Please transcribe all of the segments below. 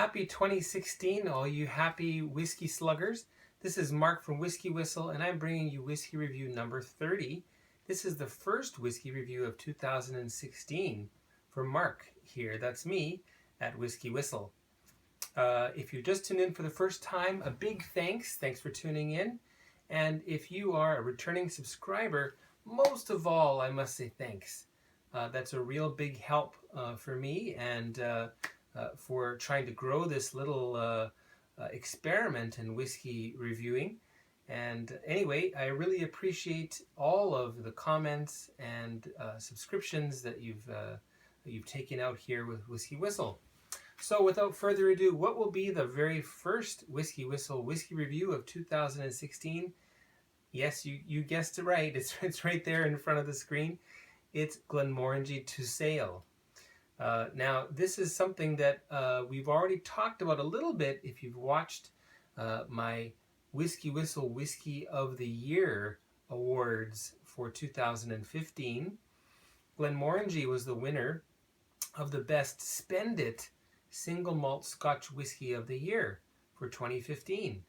Happy 2016, all you happy whiskey sluggers. This is Mark from WhiskyWhistle, and I'm bringing you whiskey review number 30. This is the first whiskey review of 2016 for Mark here. That's me at WhiskyWhistle. If you just tuned in for the first time, a big thanks. Thanks for tuning in. And if you are a returning subscriber, most of all, I must say thanks. That's a real big help for me and for trying to grow this little experiment in whiskey reviewing. And anyway, I really appreciate all of the comments and subscriptions that you've taken out here with WhiskyWhistle. So without further ado, what will be the very first WhiskyWhistle whiskey review of 2016? Yes, you guessed it right. It's right there in front of the screen. It's Glenmorangie Tusail. Now, this is something that we've already talked about a little bit if you've watched my WhiskyWhistle Whiskey of the Year awards for 2015. Glenmorangie was the winner of the Best Spend It Single Malt Scotch Whiskey of the Year for 2015.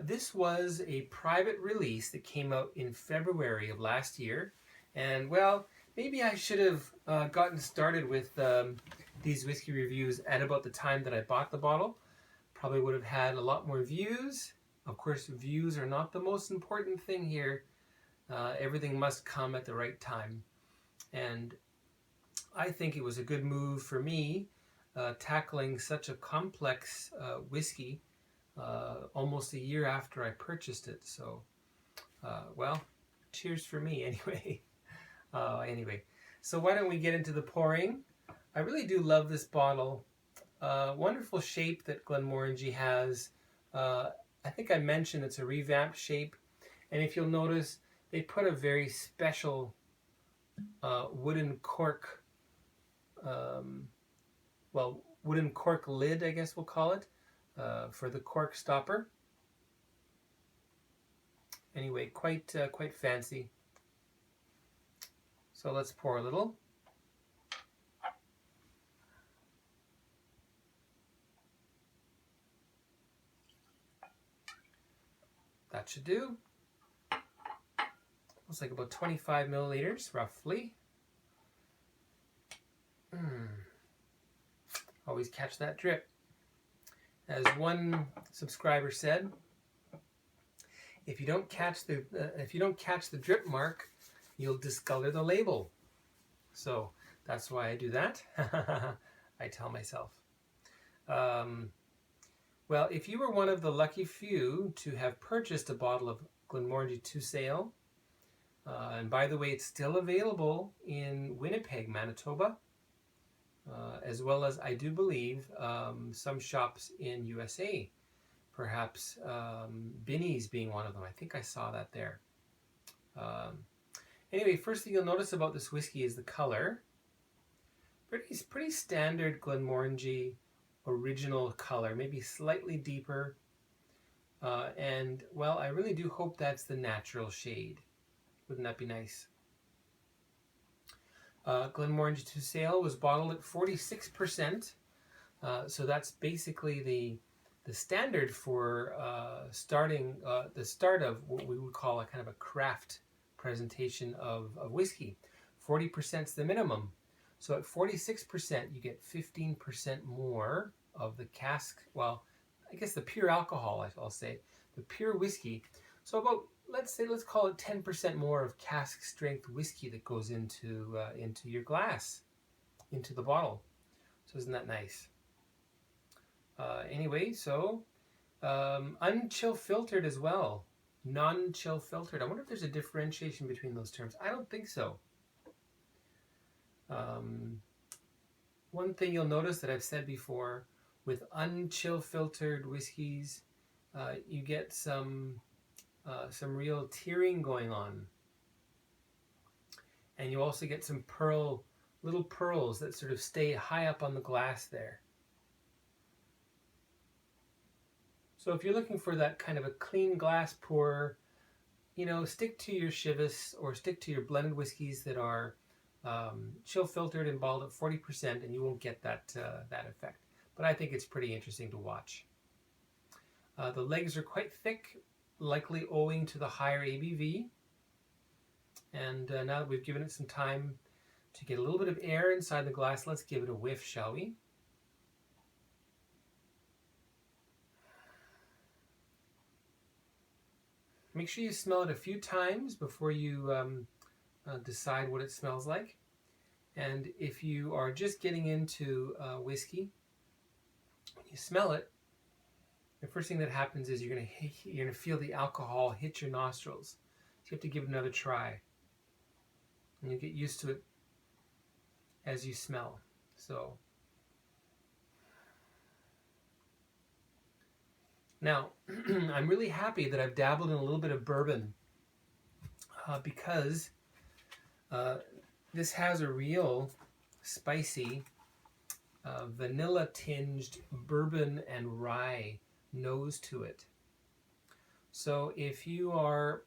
This was a private release that came out in February of last year. And well, maybe I should have gotten started with these whiskey reviews at about the time that I bought the bottle. Probably would have had a lot more views. Of course, views are not the most important thing here. Everything must come at the right time. And I think it was a good move for me tackling such a complex whiskey almost a year after I purchased it. So, well, cheers for me anyway. Anyway, so why don't we get into the pouring? I really do love this bottle. Wonderful shape that Glenmorangie has. I think I mentioned it's a revamped shape. And if you'll notice, they put a very special wooden cork, wooden cork lid, I guess we'll call it, for the cork stopper. Anyway, quite fancy. So let's pour a little. That should do. Looks like about 25 milliliters, roughly. Always catch that drip. As one subscriber said, if you don't catch the drip mark, you'll discolor the label. So that's why I do that. I tell myself. Well, if you were one of the lucky few to have purchased a bottle of Glenmorangie Tusail, and by the way, it's still available in Winnipeg, Manitoba, as well as, I do believe, some shops in USA, perhaps Binny's being one of them. I think I saw that there. Anyway, first thing you'll notice about this whiskey is the color. Pretty standard Glenmorangie original color, maybe slightly deeper. And, well, I really do hope that's the natural shade. Wouldn't that be nice? Glenmorangie Tusail was bottled at 46%. So that's basically the standard for the start of what we would call a kind of a craft presentation of whiskey. 40% is the minimum. So at 46%, you get 15% more of the cask, well, I guess the pure alcohol, I'll say, the pure whiskey. So about, let's call it 10% more of cask strength whiskey that goes into your glass, into the bottle. So isn't that nice? Anyway, so unchill filtered as well. Non-chill filtered. I wonder if there's a differentiation between those terms. I don't think so. One thing you'll notice that I've said before, with unchill filtered whiskeys, you get some real tearing going on. And you also get some little pearls that sort of stay high up on the glass there. So if you're looking for that kind of a clean glass pour, stick to your Chivas or stick to your blended whiskeys that are chill filtered and bottled at 40%, and you won't get that effect. but I think it's pretty interesting to watch. The legs are quite thick, likely owing to the higher ABV. And now that we've given it some time to get a little bit of air inside the glass, let's give it a whiff, shall we? Make sure you smell it a few times before you decide what it smells like. And if you are just getting into whiskey, when you smell it, the first thing that happens is you're gonna feel the alcohol hit your nostrils. So you have to give it another try, and you get used to it as you smell. So now I'm really happy that I've dabbled in a little bit of bourbon because this has a real spicy vanilla tinged bourbon and rye nose to it. So if you are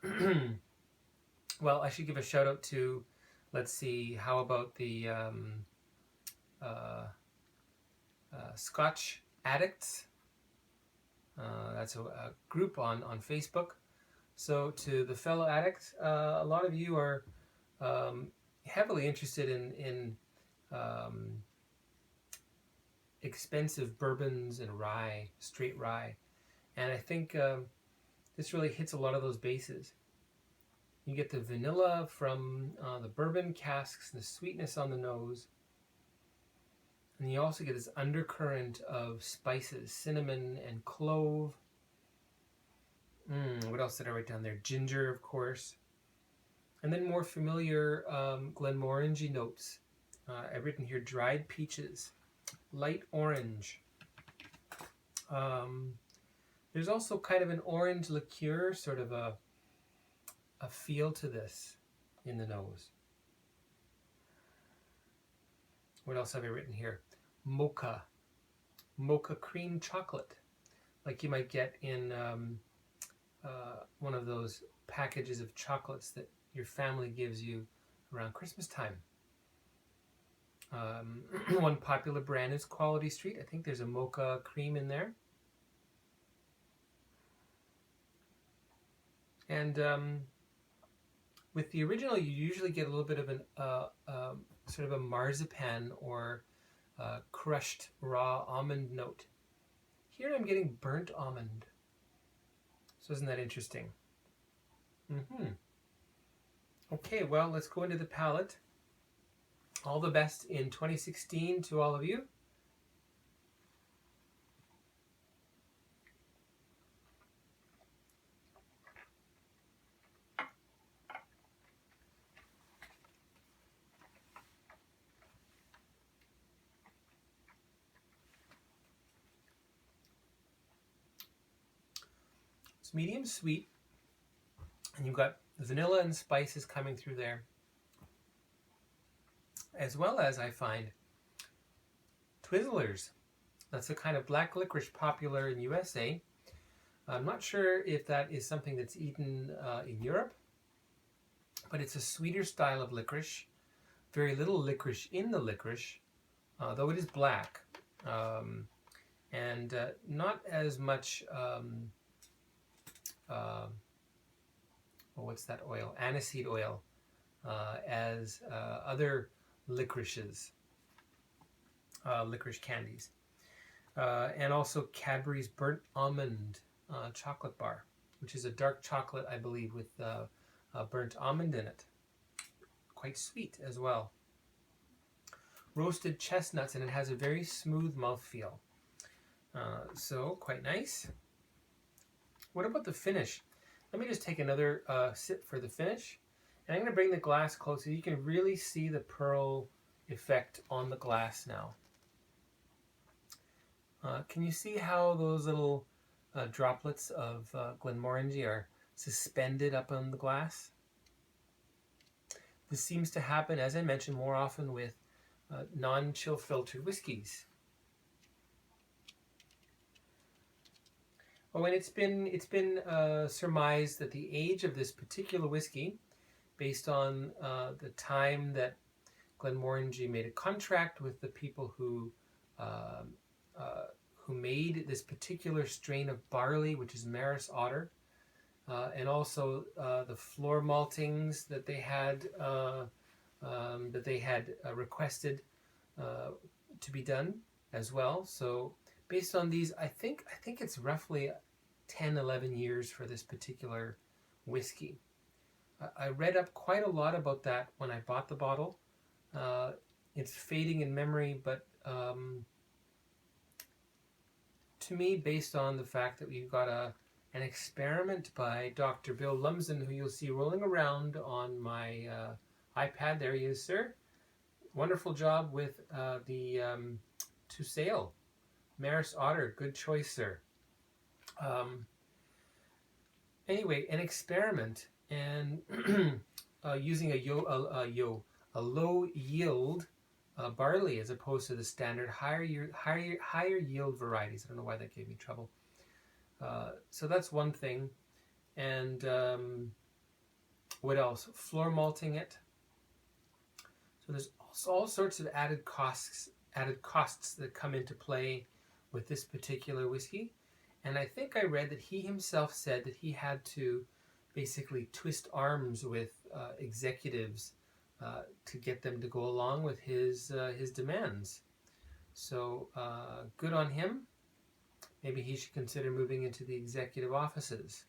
well, I should give a shout out to, let's see, how about the Scotch Addicts? That's a group on Facebook. So to the fellow addicts, a lot of you are heavily interested in expensive bourbons and rye, straight rye. And I think this really hits a lot of those bases. You get the vanilla from the bourbon casks and the sweetness on the nose. And you also get this undercurrent of spices, cinnamon and clove. What else did I write down there? Ginger, of course. And then more familiar Glenmorangie notes. I've written here dried peaches, light orange. There's also kind of an orange liqueur, sort of a feel to this in the nose. What else have I written here? Mocha cream chocolate, like you might get in one of those packages of chocolates that your family gives you around Christmas time. One popular brand is Quality Street. I think there's a mocha cream in there. And with the original, you usually get a little bit of an sort of a marzipan or crushed raw almond note. Here I'm getting burnt almond. So isn't that interesting? Okay, well, let's go into the palate. All the best in 2016 to all of you. It's medium sweet, and you've got vanilla and spices coming through there, as well as, I find, Twizzlers. That's a kind of black licorice popular in USA. I'm not sure if that is something that's eaten in Europe, but it's a sweeter style of licorice. Very little licorice in the licorice, though it is black, and not as much what's that oil? Aniseed oil, as other licorices, licorice candies. And also Cadbury's Burnt Almond chocolate bar, which is a dark chocolate, I believe, with burnt almond in it. Quite sweet as well. Roasted chestnuts, and it has a very smooth mouthfeel. So, quite nice. What about the finish? Let me just take another sip for the finish. And I'm going to bring the glass closer. You can really see the pearl effect on the glass now. Can you see how those little droplets of Glenmorangie are suspended up on the glass? This seems to happen, as I mentioned, more often with non-chill filtered whiskies. Oh, and it's been surmised that the age of this particular whiskey, based on the time that Glenmorangie made a contract with the people who made this particular strain of barley, which is Maris Otter, and also the floor maltings that they had requested to be done as well. So based on these, I think it's roughly 10-11 years for this particular whiskey. I read up quite a lot about that when I bought the bottle. It's fading in memory, but to me, based on the fact that we've got an experiment by Dr. Bill Lumsden, who you'll see rolling around on my iPad. There he is, sir. Wonderful job with the Tusail. Maris Otter, good choice, sir. Anyway, an experiment, and using a low yield barley as opposed to the standard higher yield varieties. I don't know why that gave me trouble. So that's one thing. And what else? Floor malting it. So there's all sorts of added costs that come into play with this particular whiskey. And I think I read that he himself said that he had to basically twist arms with executives to get them to go along with his demands. So good on him. Maybe he should consider moving into the executive offices.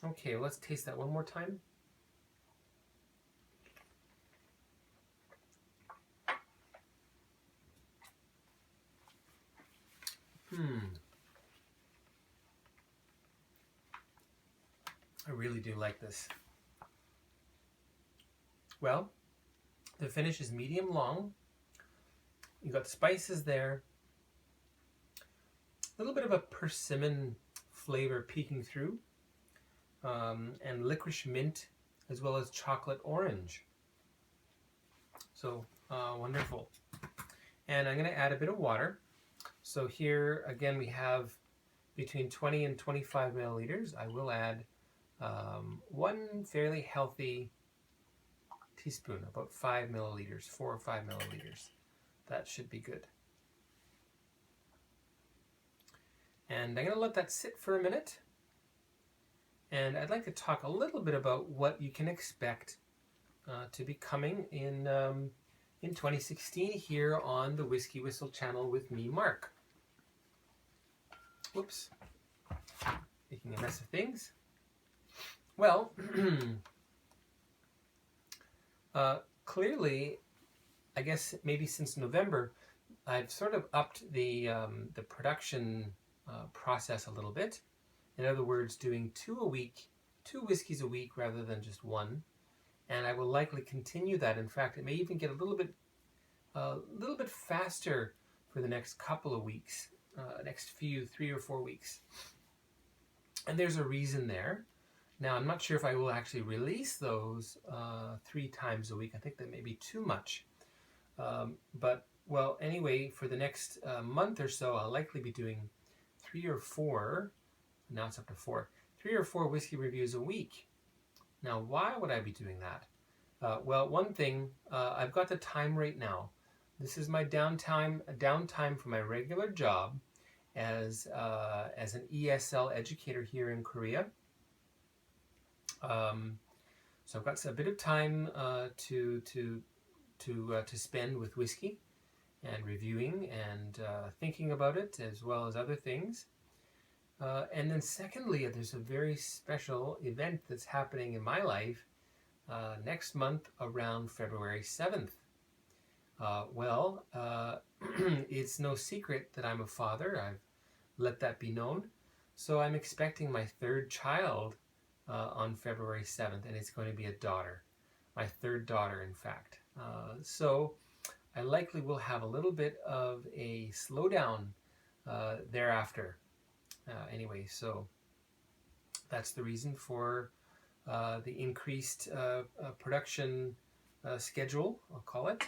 Okay, let's taste that one more time. I really do like this. Well, the finish is medium long. You got spices there. A little bit of a persimmon flavor peeking through. And licorice mint as well as chocolate orange. So wonderful. And I'm going to add a bit of water. So here again we have between 20 and 25 milliliters. I will add one fairly healthy teaspoon, about 5 milliliters, 4 or 5 milliliters. That should be good. And I'm going to let that sit for a minute. And I'd like to talk a little bit about what you can expect to be coming in 2016 here on the Whiskey Whistle channel with me, Mark. Whoops. Making a mess of things. Well, clearly, I guess maybe since November, I've sort of upped the production process a little bit. In other words, doing 2 whiskeys a week rather than just one. And I will likely continue that. In fact, it may even get a little bit faster for the next couple of weeks, next 3 or 4 weeks. And there's a reason there. Now, I'm not sure if I will actually release those 3 times a week. I think that may be too much. But, well, anyway, for the next month or so, I'll likely be doing 3 or 4, now it's up to 4, 3 or 4 whiskey reviews a week. Now, why would I be doing that? Well, one thing, I've got the time right now. This is my downtime from my regular job as an ESL educator here in Korea. So I've got a bit of time to spend with whiskey and reviewing and thinking about it as well as other things. And then secondly, there's a very special event that's happening in my life next month around February 7th. It's no secret that I'm a father. I've let that be known. So I'm expecting my 3rd child on February 7th, and it's going to be a daughter. My 3rd daughter, in fact. So I likely will have a little bit of a slowdown thereafter. Anyway, so that's the reason for the increased production schedule, I'll call it.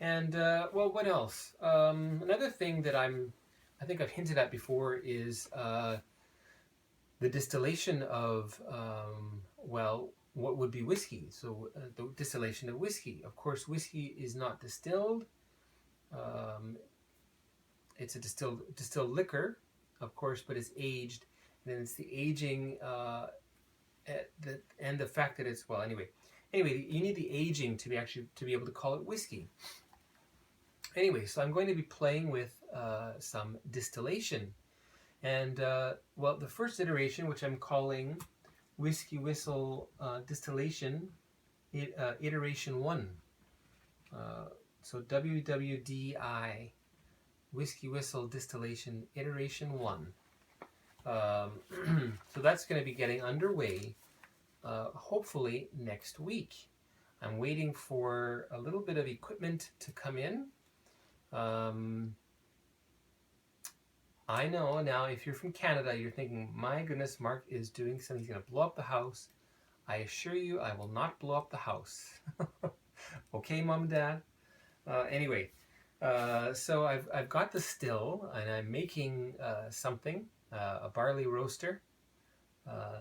And, well, what else? Another thing that I think I've hinted at before is the distillation of, what would be whiskey. So the distillation of whiskey. Of course, whiskey is not distilled. It's a distilled liquor, of course, but it's aged, and then it's the aging and the fact that it's, well, anyway, you need the aging to be able to call it whiskey. Anyway, so I'm going to be playing with some distillation, and well, the first iteration, which I'm calling WhiskyWhistle Distillation Iteration 1. So WWDI, WhiskyWhistle Distillation Iteration 1. So that's going to be getting underway hopefully next week. I'm waiting for a little bit of equipment to come in. I know now, if you're from Canada, you're thinking, my goodness, Mark is doing something, he's going to blow up the house. I assure you, I will not blow up the house. Okay, Mom and Dad? Anyway, so I've got the still, and I'm making something, a barley roaster.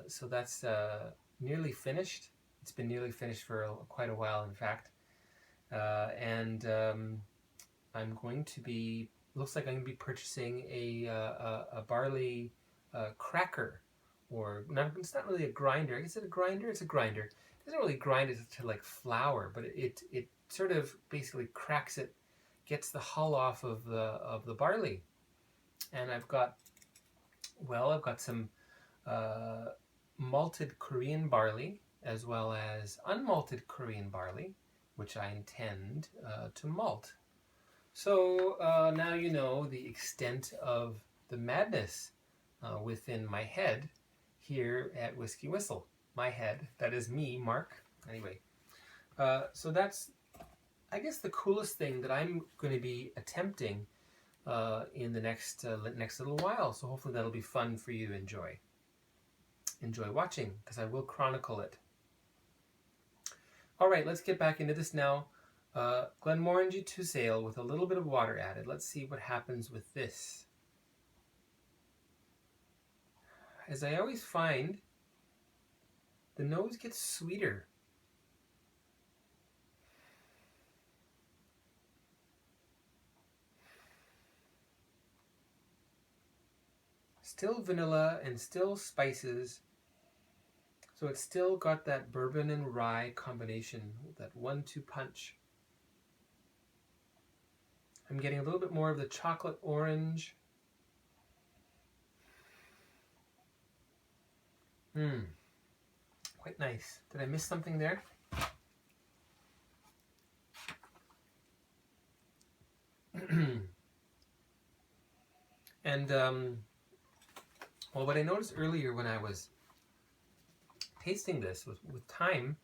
So that's nearly finished. It's been nearly finished for quite a while, in fact. And I'm going to be, looks like I'm going to be purchasing a barley cracker, or not, it's not really a grinder. Is it a grinder? It's a grinder. It doesn't really grind it to like flour, but it sort of basically cracks it, gets the hull off of the barley. And I've got some malted Korean barley, as well as unmalted Korean barley, which I intend to malt. So now you know the extent of the madness within my head here at WhiskyWhistle. My head, that is me, Mark. Anyway, so that's, I guess, the coolest thing that I'm going to be attempting in the next little while. So hopefully that'll be fun for you to enjoy watching, because I will chronicle it. All right, let's get back into this now. Glenmorangie Tusail with a little bit of water added. Let's see what happens with this. As I always find, the nose gets sweeter. Still vanilla and still spices. So it's still got that bourbon and rye combination, that 1-2 punch. I'm getting a little bit more of the chocolate orange. Quite nice. Did I miss something there? And well, what I noticed earlier when I was tasting this, with time,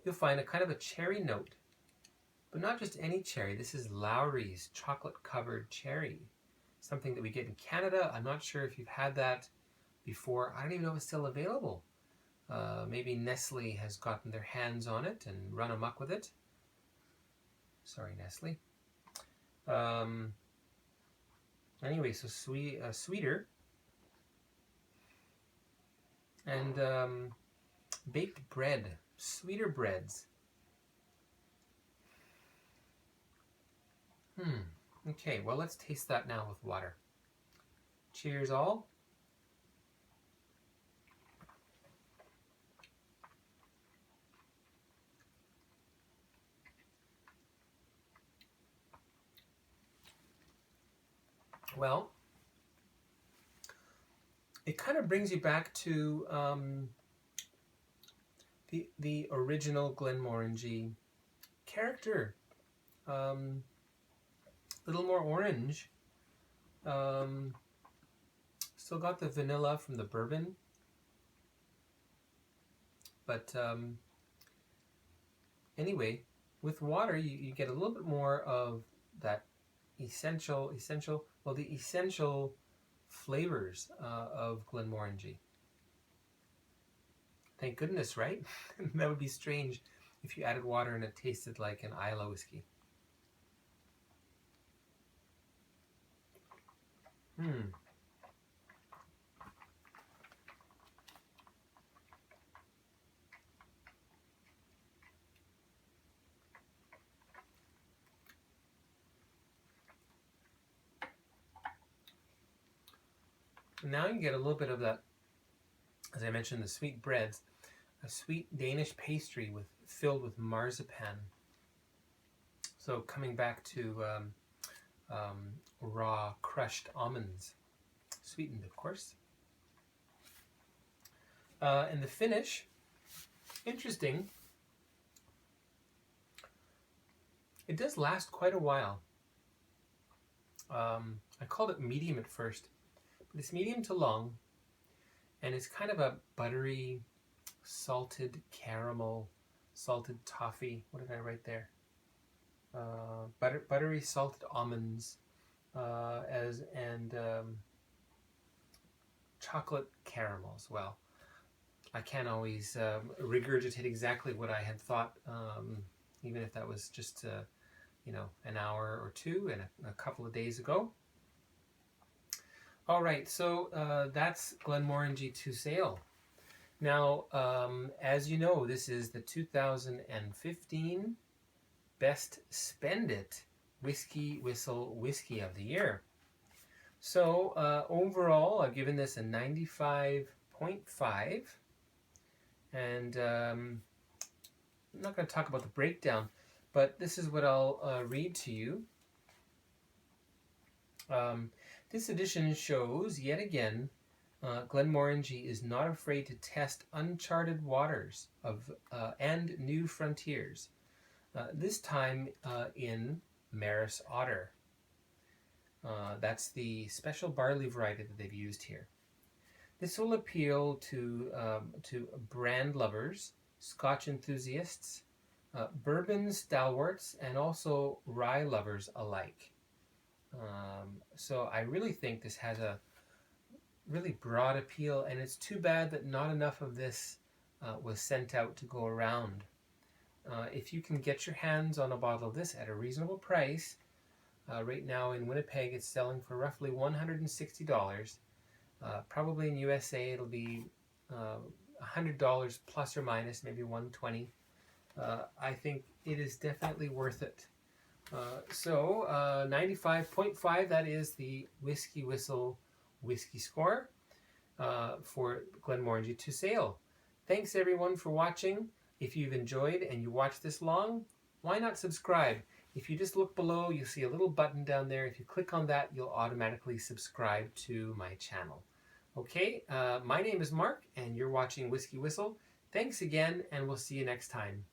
you'll find a kind of a cherry note. But not just any cherry. This is Lowry's chocolate-covered cherry. Something that we get in Canada. I'm not sure if you've had that before. I don't even know if it's still available. Maybe Nestle has gotten their hands on it and run amok with it. Sorry, Nestle. Anyway, so sweeter. And baked bread. Sweeter breads. Okay, well, let's taste that now with water. Cheers, all. Well, it kind of brings you back to the original Glenmorangie character. Little more orange. Still got the vanilla from the bourbon, but anyway, with water you get a little bit more of that essential flavors of Glenmorangie. Thank goodness, right? That would be strange if you added water and it tasted like an Islay whiskey. And now you get a little bit of that, as I mentioned, the sweet breads, a sweet Danish pastry filled with marzipan. So coming back to raw crushed almonds, sweetened of course. And the finish, interesting, it does last quite a while. I called it medium at first, but it's medium to long, and it's kind of a buttery, salted caramel, salted toffee. What did I write there? Buttery salted almonds, and chocolate caramel as well. I can't always regurgitate exactly what I had thought, even if that was just an hour or two and a couple of days ago. All right, so that's Glenmorangie Tusail. Now, as you know, this is the 2015 Best Spend It WhiskyWhistle Whiskey of the Year. So overall, I've given this a 95.5. And I'm not going to talk about the breakdown, but this is what I'll read to you. This edition shows, yet again, Glenmorangie is not afraid to test uncharted waters and new frontiers, this time in Maris Otter. That's the special barley variety that they've used here. This will appeal to brand lovers, Scotch enthusiasts, bourbon stalwarts, and also rye lovers alike. So I really think this has a really broad appeal, and it's too bad that not enough of this was sent out to go around. If you can get your hands on a bottle of this at a reasonable price, right now in Winnipeg it's selling for roughly $160. Probably in USA it'll be $100 plus or minus, maybe $120. I think it is definitely worth it. So 95.5, that is the WhiskyWhistle whiskey score for Glenmorangie Tusail. Thanks everyone for watching. If you've enjoyed and you watched this long, why not subscribe? If you just look below, you'll see a little button down there. If you click on that, you'll automatically subscribe to my channel. Okay, my name is Mark, and you're watching WhiskyWhistle. Thanks again, and we'll see you next time.